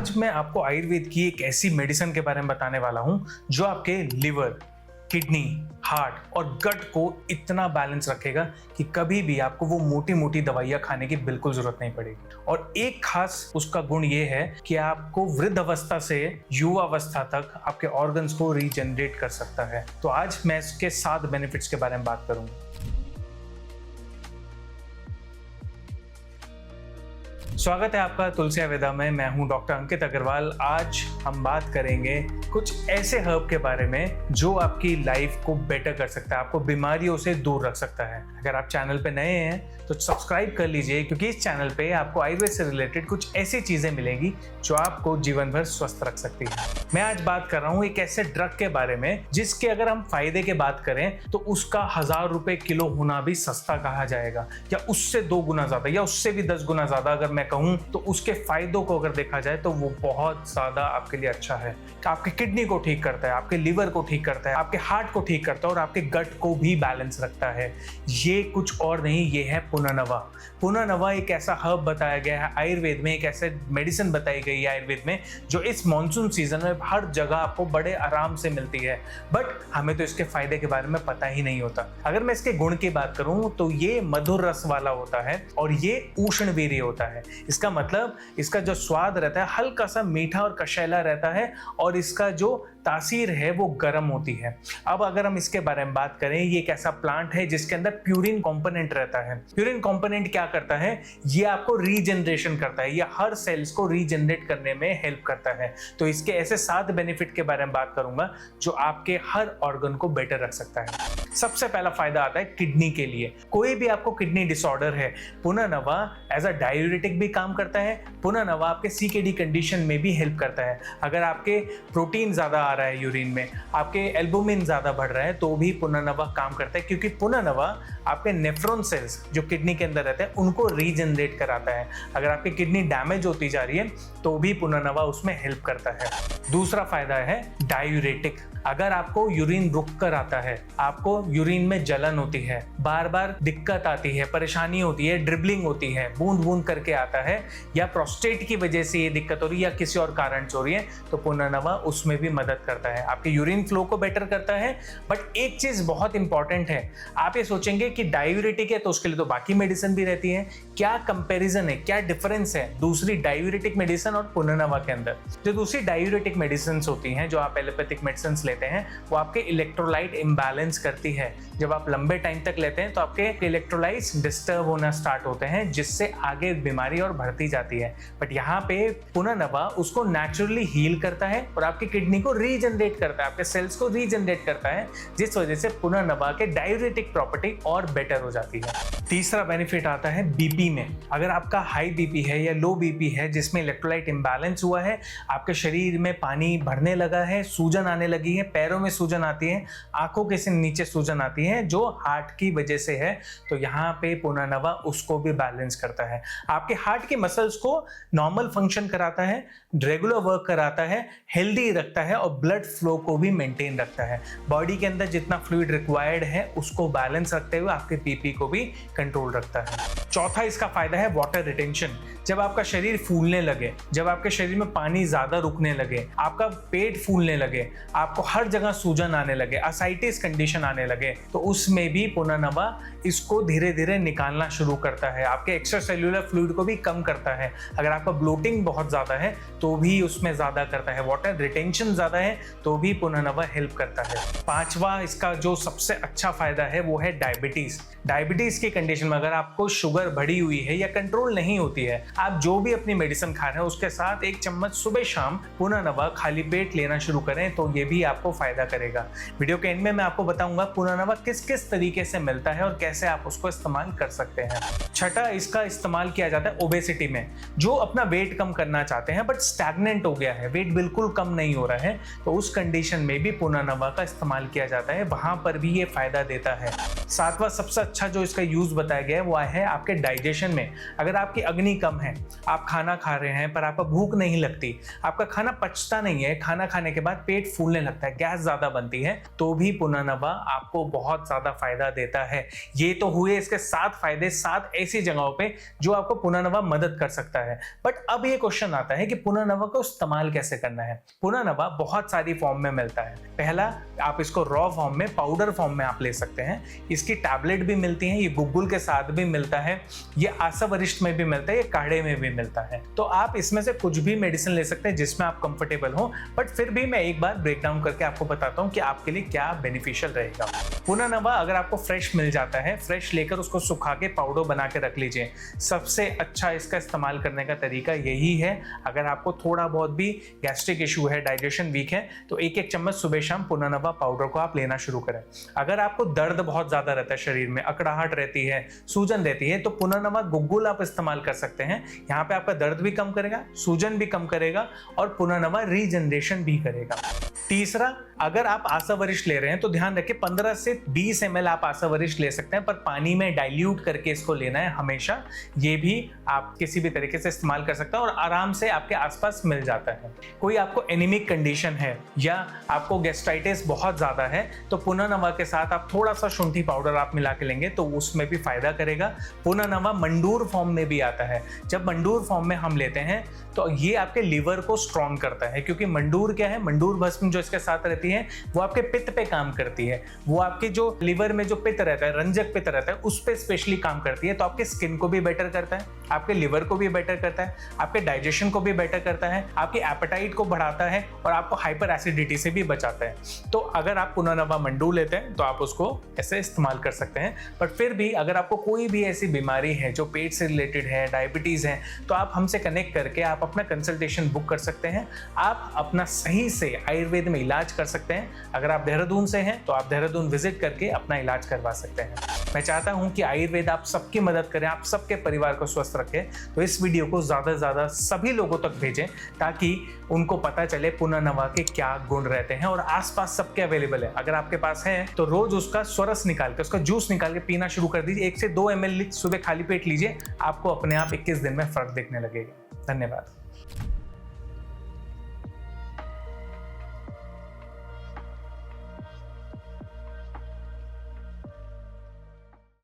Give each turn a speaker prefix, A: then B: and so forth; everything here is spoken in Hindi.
A: आज मैं आपको आयुर्वेद की एक ऐसी मेडिसिन के बारे में बताने वाला हूं जो आपके लिवर, किडनी, हार्ट और गट को इतना बैलेंस रखेगा कि कभी भी आपको वो मोटी मोटी दवाइयां खाने की बिल्कुल जरूरत नहीं पड़ेगी। और एक खास उसका गुण ये है कि आपको वृद्ध अवस्था से युवा अवस्था तक आपके ऑर्गन्स को रीजनरेट कर सकता है। तो आज मैं इसके 7 बेनिफिट्स के बारे में बात करूंगा। स्वागत है आपका तुलसी आयुर्वेदा में। मैं हूं डॉक्टर अंकित अग्रवाल। आज हम बात करेंगे कुछ ऐसे हर्ब के बारे में जो आपकी लाइफ को बेटर कर सकता है, आपको बीमारियों से दूर रख सकता है। अगर आप चैनल पे नए हैं तो सब्सक्राइब कर लीजिए, क्योंकि इस चैनल पे आपको आयुर्वेद से रिलेटेड कुछ ऐसी चीजें मिलेंगी जो आपको जीवन भर स्वस्थ रख सकती है। मैं आज बात कर रहा हूँ एक ऐसे ड्रग के बारे में जिसके अगर हम फायदे की बात करें तो उसका 1000 रुपए किलो होना भी सस्ता कहा जाएगा, या उससे 2 गुना ज्यादा, या उससे भी 10 गुना ज्यादा अगर मैं कहूं तो उसके फायदों को अगर देखा जाए तो वो बहुत ज्यादा आपके लिए अच्छा है। आपके किडनी को ठीक करता है, आपके लिवर को ठीक करता है, आपके हार्ट को ठीक करता है और आपके गट को भी बैलेंस रखता है। ये कुछ और नहीं, ये है पुनर्नवा। पुनर्नवा एक ऐसा हर्ब बताया गया है आयुर्वेद में, एक ऐसे मेडिसिन बताई गई है आयुर्वेद में जो इस मॉनसून सीजन में हर जगह आपको बड़े आराम से मिलती है, बट हमें तो इसके फायदे के बारे में पता ही नहीं होता। अगर मैं इसके गुण की बात करूं तो ये मधुर रस वाला होता है और ये उष्णवीर्य होता है। इसका मतलब इसका जो स्वाद रहता है हल्का सा मीठा और कशैला रहता है और इसका जो तासीर है वो गर्म होती है। अब अगर हम इसके बारे में बात करें, ये एक ऐसा प्लांट है जिसके अंदर प्यूरिन कंपोनेंट रहता है। प्यूरिन कंपोनेंट क्या करता है? ये आपको रीजनरेशन करता है, ये हर सेल्स को रीजनरेट करने में हेल्प करता है। तो इसके ऐसे 7 बेनिफिट के बारे में बात करूंगा जो आपके हर ऑर्गन को बेटर रख सकता है। सबसे पहला फायदा आता है किडनी के लिए। कोई भी आपको किडनी डिसऑर्डर है, पुनर्नवा एज अ डायूरेटिक भी काम करता है। पुनर्नवा आपके सीकेडी कंडीशन में भी हेल्प करता है। अगर आपके प्रोटीन ज्यादा आ रहा है यूरिन में, आपके एल्बुमिन ज्यादा बढ़ रहा है, तो भी पुनर्नवा काम करता है, क्योंकि पुनर्नवा आपके नेफ्रॉन सेल्स जो किडनी के अंदर रहते हैं उनको रीजनरेट कराता है। अगर आपकी किडनी डैमेज होती जा रही है तो भी पुनर्नवा उसमें हेल्प करता है। दूसरा फायदा है डायूरेटिक। अगर आपको यूरिन रुक कर आता है, आपको यूरिन में जलन होती है, बार बार दिक्कत आती है, परेशानी होती है, ड्रिबलिंग होती है, बूंद बूंद करके आता है, या प्रोस्टेट की वजह से ये दिक्कत हो रही है या किसी और कारण से हो रही है, तो पुनर्नवा उसमें भी मदद करता है, आपके यूरिन फ्लो को बेटर करता है। बट एक चीज बहुत इंपॉर्टेंट है, आप ये सोचेंगे कि डायूरेटिक है तो उसके लिए तो बाकी मेडिसिन भी रहती है। क्या कंपेरिजन है, क्या डिफरेंस है दूसरी डायूरेटिक मेडिसिन और पुनर्नवा के अंदर? जो दूसरी डायूरेटिक मेडिसिन होती हैं, जो आप एलोपैथिक मेडिसिन लेते हैं, वो आपके इलेक्ट्रोलाइट इम्बैलेंस करती है। जब आप लंबे टाइम तक लेते हैं तो आपके इलेक्ट्रोलाइट्स डिस्टर्ब होना स्टार्ट होते हैं, जिससे आगे बीमारी और बढ़ती जाती है। बट यहाँ पे पुनर्नवा उसको नेचुरली हील करता है और आपकी किडनी को रीजनरेट करता है, आपके सेल्स को रीजनरेट करता है, जिस वजह से पुनर्नवा के डायूरेटिक प्रॉपर्टी और बेटर हो जाती है। तीसरा बेनिफिट आता है बीपी में। अगर आपका हाई बीपी है या लो बीपी है जिसमें इलेक्ट्रोलाइट इम्बैलेंस हुआ है, आपके शरीर में पानी भरने लगा है, सूजन आने लगी है, पैरों में सूजन आती है, आंखों के से नीचे सूजन आती है जो हार्ट की वजह से है, तो यहाँ पे पुनर्नवा उसको भी बैलेंस करता है। आपके हार्ट के मसल्स को नॉर्मल फंक्शन कराता है, रेगुलर वर्क कराता है, हेल्दी रखता है और ब्लड फ्लो को भी मेंटेन रखता है। बॉडी के अंदर जितना फ्लूइड रिक्वायर्ड है उसको बैलेंस रखते हुए आपके बीपी को भी कंट्रोल रखता है। चौथा इसका फायदा है वाटर रिटेंशन। जब आपका शरीर फूलने लगे, जब आपके शरीर में पानी ज्यादा रुकने लगे, आपका पेट फूलने लगे, आपको हर जगह सूजन आने लगे, असाइटिस कंडीशन आने लगे, तो उसमें भी पुनर्नवा इसको धीरे धीरे निकालना शुरू करता है। आपके एक्स्ट्रा सेल्यूलर फ्लूइड को भी कम करता है। अगर आपका ब्लोटिंग बहुत ज्यादा है तो भी उसमें ज्यादा करता है, वाटर रिटेंशन ज्यादा है तो भी पुनर्नवा हेल्प करता है। पांचवा इसका जो सबसे अच्छा फायदा है वो है डायबिटीज। डायबिटीज की कंडीशन में अगर आपको शुगर बढ़ी हुई है या कंट्रोल नहीं होती है, आप जो भी अपनी मेडिसिन खा रहे हैं उसके साथ 1 चम्मच सुबह शाम पुनर्नवा खाली पेट लेना शुरू करें तो ये भी आपको फायदा करेगा। वीडियो के एंड में मैं आपको बताऊंगा पुनर्नवा किस किस तरीके से मिलता है और कैसे आप उसको इस्तेमाल कर सकते हैं। छठा, इसका इस्तेमाल किया जाता है ओबेसिटी में। जो अपना वेट कम करना चाहते हैं बट स्टैग्नेंट हो गया है, वेट बिल्कुल कम नहीं हो रहा है, तो उस कंडीशन में भी पुनर्नवा का इस्तेमाल किया जाता है, वहां पर भी ये फायदा देता है। सातवां सबसे अच्छा जो इसका यूज बताया गया है वो है आपके डाइजेशन में। अगर आपकी अग्नि कम है, आप खाना खा रहे हैं पर आपको भूख नहीं लगती, आपका खाना पचता नहीं है, खाना खाने के बाद पेट फूलने लगता है, है, गैस ज्यादा बनती है, तो भी पुनर्नवा आपको बहुत ज्यादा फायदा देता है। ये तो हुए इसके 7 फायदे 7 ऐसी जगहों पे जो आपको पुनर्नवा मदद कर सकता है। बट अब ये क्वेश्चन आता है कि पुनर्नवा को इस्तेमाल कैसे करना है। पुनर्नवा बहुत सारी फॉर्म में मिलता है। पहला, आप इसको रॉ फॉर्म में, पाउडर फॉर्म में आप ले सकते हैं। इसकी टैबलेट भी मिलती है, ये गुग्गुल के साथ भी मिलता है, ये आशा वरिष्ठ में भी मिलता है, ये काढ़े में भी मिलता है। तो आप इसमें से कुछ भी मेडिसिन ले सकते हैं जिसमें आप कंफर्टेबल हो। बट फिर भी मैं एक बार ब्रेक डाउन करके आपको बताता हूं कि आपके लिए क्या बेनिफिशियल रहेगा। पुनर्नवा अगर आपको फ्रेश मिल जाता है, फ्रेश लेकर उसको सुखा के पाउडर बना के रख लीजिए। सबसे अच्छा इसका इस्तेमाल करने का तरीका यही है। अगर आपको थोड़ा बहुत भी गैस्ट्रिक इशू है, डाइजेशन वीक है, तो एक एक चम्मच सुबह शाम पुनर्नवा पाउडर को आप लेना शुरू करें। अगर आपको दर्द बहुत ज्यादा रहता है, शरीर में अकड़ाहट रहती है, सूजन रहती है, तो पुनर्नवा गुग्गुल आप इस्तेमाल कर सकते हैं। यहाँ पे आपका दर्द भी कम करेगा, सूजन भी कम करेगा और पुनर्नवा रीजनरेशन भी करेगा। तीसरा, अगर आप आशा वरिष्ठ ले रहे हैं तो ध्यान रखें 15 से 20 ml आप आशा वरिष्ठ ले सकते हैं, पर पानी में डाइल्यूट करके इसको लेना है हमेशा। ये भी आप किसी भी तरीके से इस्तेमाल कर सकते हैं और आराम से आपके आसपास मिल जाता है। कोई आपको एनीमिक कंडीशन है या आपको गैस्ट्राइटिस बहुत ज्यादा है, तो पुनर्नवा के साथ आप थोड़ा सा शुंठी पाउडर आप मिला के लेंगे तो उसमें भी फायदा करेगा। पुनर्नवा मंडूर फॉर्म में भी आता है। जब मंडूर फॉर्म में हम लेते हैं तो ये आपके लीवर को स्ट्रॉन्ग करता है, क्योंकि मंडूर क्या है, मंडूर भस्म जो इसके साथ रहती है वो आपके पित्त पे काम करती है। वो आपके जो लीवर में जो पित्त रहता है, रंजक पित्त रहता है, उस पे स्पेशली काम करती है। तो आपके स्किन को भी बेटर करता है, आपके लिवर को भी बेटर करता है, आपके डाइजेशन को भी बेटर करता है, आपकी एपेटाइट को बढ़ाता है और आपको हाइपर एसिडिटी से भी बचाता है। तो अगर आप पुनर्नवा मंडू लेते हैं तो आप उसको ऐसे इस्तेमाल कर सकते हैं। बट फिर भी अगर आपको कोई भी ऐसी बीमारी है जो पेट से रिलेटेड है, डायबिटीज है, तो आप हमसे कनेक्ट करके आप अपना कंसल्टेशन बुक कर सकते हैं। आप अपना सही से आयुर्वेद में इलाज कर सकते हैं। अगर आप देहरादून से हैं तो आप देहरादून विजिट करके अपना इलाज करवा सकते हैं। मैं चाहता हूं कि आयुर्वेद आप सबकी मदद करें, आप सबके परिवार को स्वस्थ रखें। तो इस वीडियो को ज़्यादा से ज़्यादा सभी लोगों तक भेजें ताकि उनको पता चले पुनर्नवा के क्या गुण रहते हैं और आसपास सबके अवेलेबल है। अगर आपके पास है तो रोज उसका स्वरस निकाल के, उसका जूस निकाल के पीना शुरू कर दीजिए। 1 से 2 ml सुबह खाली पेट लीजिए, आपको अपने आप 21 दिन में फर्क दिखने लगेगा। धन्यवाद।